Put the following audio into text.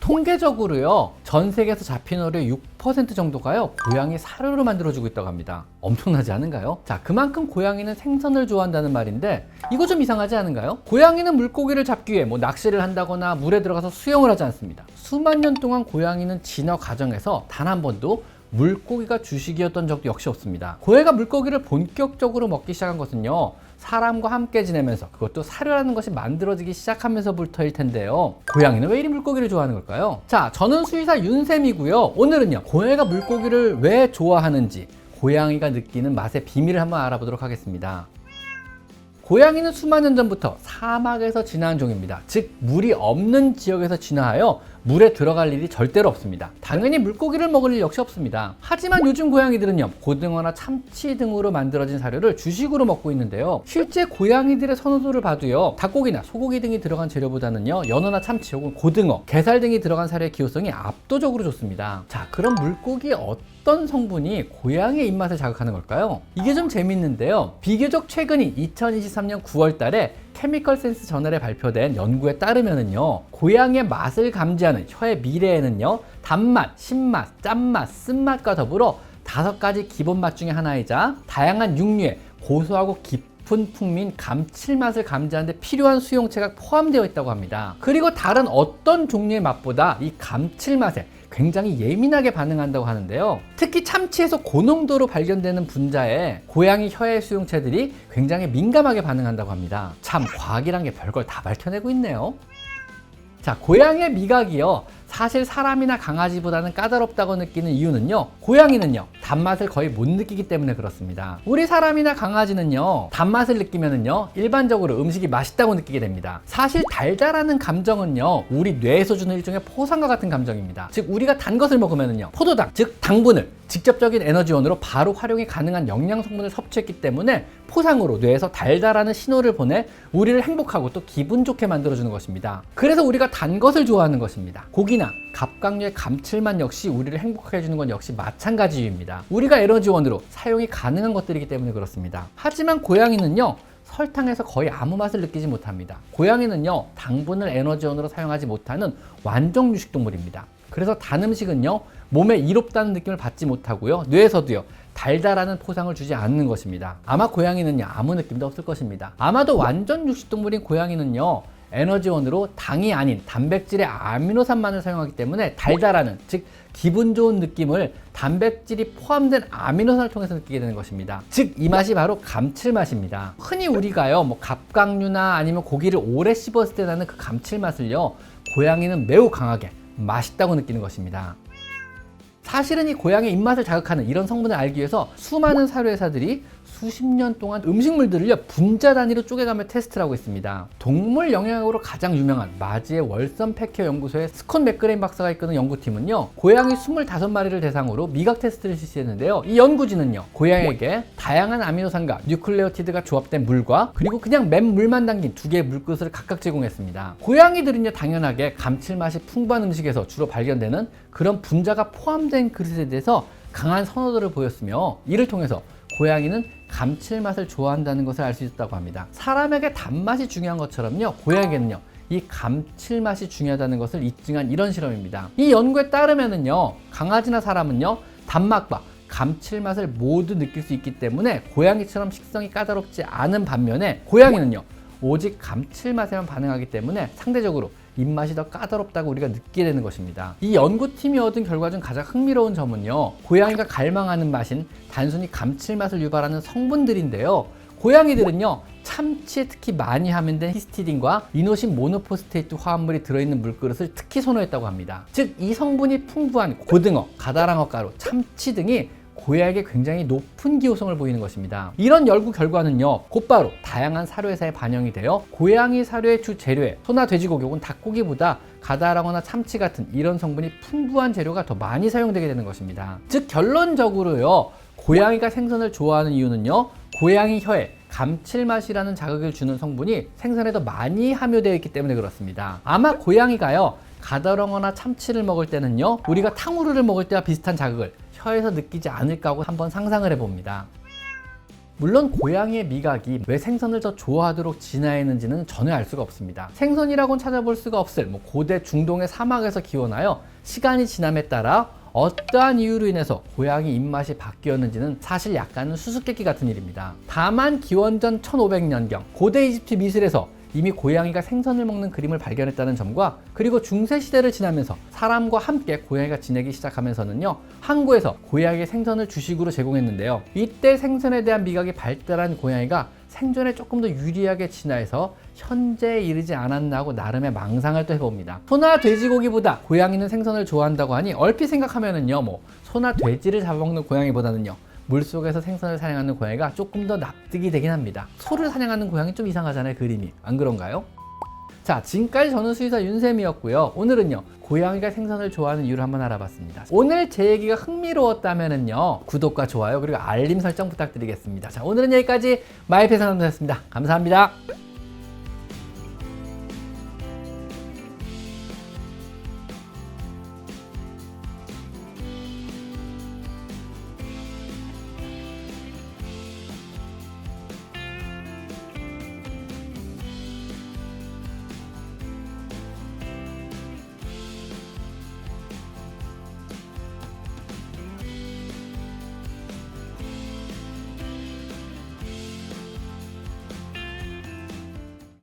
통계적으로요, 전 세계에서 잡힌 어류의 6% 정도가요, 고양이 사료로 만들어주고 있다고 합니다. 엄청나지 않은가요? 자, 그만큼 고양이는 생선을 좋아한다는 말인데, 이거 좀 이상하지 않은가요? 고양이는 물고기를 잡기 위해 낚시를 한다거나 물에 들어가서 수영을 하지 않습니다. 수만 년 동안 고양이는 진화 과정에서 단 한 번도 물고기가 주식이었던 적도 역시 없습니다. 고해가 물고기를 본격적으로 먹기 시작한 것은요, 사람과 함께 지내면서, 그것도 사료라는 것이 만들어지기 시작하면서부터일 텐데요. 고양이는 왜 이리 물고기를 좋아하는 걸까요? 자, 저는 수의사 윤쌤이고요. 오늘은요, 고해가 물고기를 왜 좋아하는지, 고양이가 느끼는 맛의 비밀을 한번 알아보도록 하겠습니다. 고양이는 수만 년 전부터 사막에서 진화한 종입니다. 즉, 물이 없는 지역에서 진화하여 물에 들어갈 일이 절대로 없습니다. 당연히 물고기를 먹을 일 역시 없습니다. 하지만 요즘 고양이들은요, 고등어나 참치 등으로 만들어진 사료를 주식으로 먹고 있는데요. 실제 고양이들의 선호도를 봐도요, 닭고기나 소고기 등이 들어간 재료보다는요, 연어나 참치 혹은 고등어, 게살 등이 들어간 사료의 기호성이 압도적으로 좋습니다. 자, 그럼 물고기의 어떤 성분이 고양이의 입맛을 자극하는 걸까요? 이게 좀 재밌는데요. 비교적 최근인 2023년 9월 달에 케미컬 센스 저널에 발표된 연구에 따르면은요, 고양이의 맛을 감지하는 혀의 미래에는요, 단맛, 신맛, 짠맛, 쓴맛과 더불어 5가지 기본 맛 중에 하나이자 다양한 육류의 고소하고 깊은 풍미인 감칠맛을 감지하는 데 필요한 수용체가 포함되어 있다고 합니다. 그리고 다른 어떤 종류의 맛보다 이 감칠맛에 굉장히 예민하게 반응한다고 하는데요. 특히 참치에서 고농도로 발견되는 분자에 고양이 혀의 수용체들이 굉장히 민감하게 반응한다고 합니다. 참, 과학이란 게 별걸 다 밝혀내고 있네요. 자, 고양이의 미각이요, 사실 사람이나 강아지보다는 까다롭다고 느끼는 이유는요, 고양이는요, 단맛을 거의 못 느끼기 때문에 그렇습니다. 우리 사람이나 강아지는요, 단맛을 느끼면은요, 일반적으로 음식이 맛있다고 느끼게 됩니다. 사실 달달하는 감정은요, 우리 뇌에서 주는 일종의 포상과 같은 감정입니다. 즉, 우리가 단 것을 먹으면은요, 포도당, 즉 당분을 직접적인 에너지원으로 바로 활용이 가능한 영양 성분을 섭취했기 때문에 포상으로 뇌에서 달달하는 신호를 보내 우리를 행복하고 또 기분 좋게 만들어주는 것입니다. 그래서 우리가 단 것을 좋아하는 것입니다. 고기나 갑각류의 감칠맛 역시 우리를 행복하게 해주는 건 역시 마찬가지 이유입니다. 우리가 에너지원으로 사용이 가능한 것들이기 때문에 그렇습니다. 하지만 고양이는요, 설탕에서 거의 아무 맛을 느끼지 못합니다. 고양이는요, 당분을 에너지원으로 사용하지 못하는 완종 유식동물입니다. 그래서 단 음식은요, 몸에 이롭다는 느낌을 받지 못하고요, 뇌에서도요, 달달하는 포상을 주지 않는 것입니다. 아마 고양이는요, 아무 느낌도 없을 것입니다. 아마도 완전 육식동물인 고양이는요, 에너지원으로 당이 아닌 단백질의 아미노산만을 사용하기 때문에 달달하는, 즉 기분 좋은 느낌을 단백질이 포함된 아미노산을 통해서 느끼게 되는 것입니다. 즉, 이 맛이 바로 감칠맛입니다. 흔히 우리가요, 갑각류나 아니면 고기를 오래 씹었을 때 나는 그 감칠맛을요, 고양이는 매우 강하게 맛있다고 느끼는 것입니다. 사실은 이 고양이 입맛을 자극하는 이런 성분을 알기 위해서 수많은 사료회사들이 수십 년 동안 음식물들을요, 분자 단위로 쪼개가며 테스트를 하고 있습니다. 동물 영양학으로 가장 유명한 마지의 월선 팩케어 연구소의 스콧 맥그레인 박사가 이끄는 연구팀은요, 고양이 25마리를 대상으로 미각 테스트를 실시했는데요. 이 연구진은요, 고양이에게 다양한 아미노산과 뉴클레오티드가 조합된 물과 그리고 그냥 맨 물만 담긴 2개의 물그릇을 각각 제공했습니다. 고양이들은요, 당연하게 감칠맛이 풍부한 음식에서 주로 발견되는 그런 분자가 포함된 그릇에 대해서 강한 선호도를 보였으며, 이를 통해서 고양이는 감칠맛을 좋아한다는 것을 알 수 있었다고 합니다. 사람에게 단맛이 중요한 것처럼요, 고양이에게는요, 이 감칠맛이 중요하다는 것을 입증한 이런 실험입니다. 이 연구에 따르면은요, 강아지나 사람은요, 단맛과 감칠맛을 모두 느낄 수 있기 때문에 고양이처럼 식성이 까다롭지 않은 반면에, 고양이는요, 오직 감칠맛에만 반응하기 때문에 상대적으로 입맛이 더 까다롭다고 우리가 느끼게 되는 것입니다. 이 연구팀이 얻은 결과 중 가장 흥미로운 점은요, 고양이가 갈망하는 맛인 단순히 감칠맛을 유발하는 성분들인데요, 고양이들은요, 참치에 특히 많이 함유된 히스티딘과 이노신 모노포스테이트 화합물이 들어있는 물그릇을 특히 선호했다고 합니다. 즉, 이 성분이 풍부한 고등어, 가다랑어 가루, 참치 등이 고양이에게 굉장히 높은 기호성을 보이는 것입니다. 이런 연구 결과는요, 곧바로 다양한 사료회사에 반영이 되어 고양이 사료의 주 재료에 소나 돼지고기 혹은 닭고기보다 가다랑어나 참치 같은 이런 성분이 풍부한 재료가 더 많이 사용되게 되는 것입니다. 즉, 결론적으로요, 고양이가 생선을 좋아하는 이유는요, 고양이 혀에 감칠맛이라는 자극을 주는 성분이 생선에 더 많이 함유되어 있기 때문에 그렇습니다. 아마 고양이가요, 가다랑어나 참치를 먹을 때는요, 우리가 탕후루를 먹을 때와 비슷한 자극을 혀에서 느끼지 않을까 하고 한번 상상을 해봅니다. 물론 고양이의 미각이 왜 생선을 더 좋아하도록 진화했는지는 전혀 알 수가 없습니다. 생선이라고는 찾아볼 수가 없을 고대 중동의 사막에서 기원하여 시간이 지남에 따라 어떠한 이유로 인해서 고양이 입맛이 바뀌었는지는 사실 약간은 수수께끼 같은 일입니다. 다만 기원전 1500년경 고대 이집트 미술에서 이미 고양이가 생선을 먹는 그림을 발견했다는 점과, 그리고 중세시대를 지나면서 사람과 함께 고양이가 지내기 시작하면서는요, 항구에서 고양이의 생선을 주식으로 제공했는데요. 이때 생선에 대한 미각이 발달한 고양이가 생존에 조금 더 유리하게 진화해서 현재에 이르지 않았나 하고 나름의 망상을 또 해봅니다. 소나 돼지고기보다 고양이는 생선을 좋아한다고 하니 얼핏 생각하면은요, 소나 돼지를 잡아먹는 고양이보다는요, 물속에서 생선을 사냥하는 고양이가 조금 더 납득이 되긴 합니다. 소를 사냥하는 고양이 좀 이상하잖아요, 그림이. 안 그런가요? 자, 지금까지 저는 수의사 윤쌤이었고요. 오늘은요, 고양이가 생선을 좋아하는 이유를 한번 알아봤습니다. 오늘 제 얘기가 흥미로웠다면은요, 구독과 좋아요 그리고 알림 설정 부탁드리겠습니다. 자, 오늘은 여기까지 마이페상담소였습니다. 감사합니다.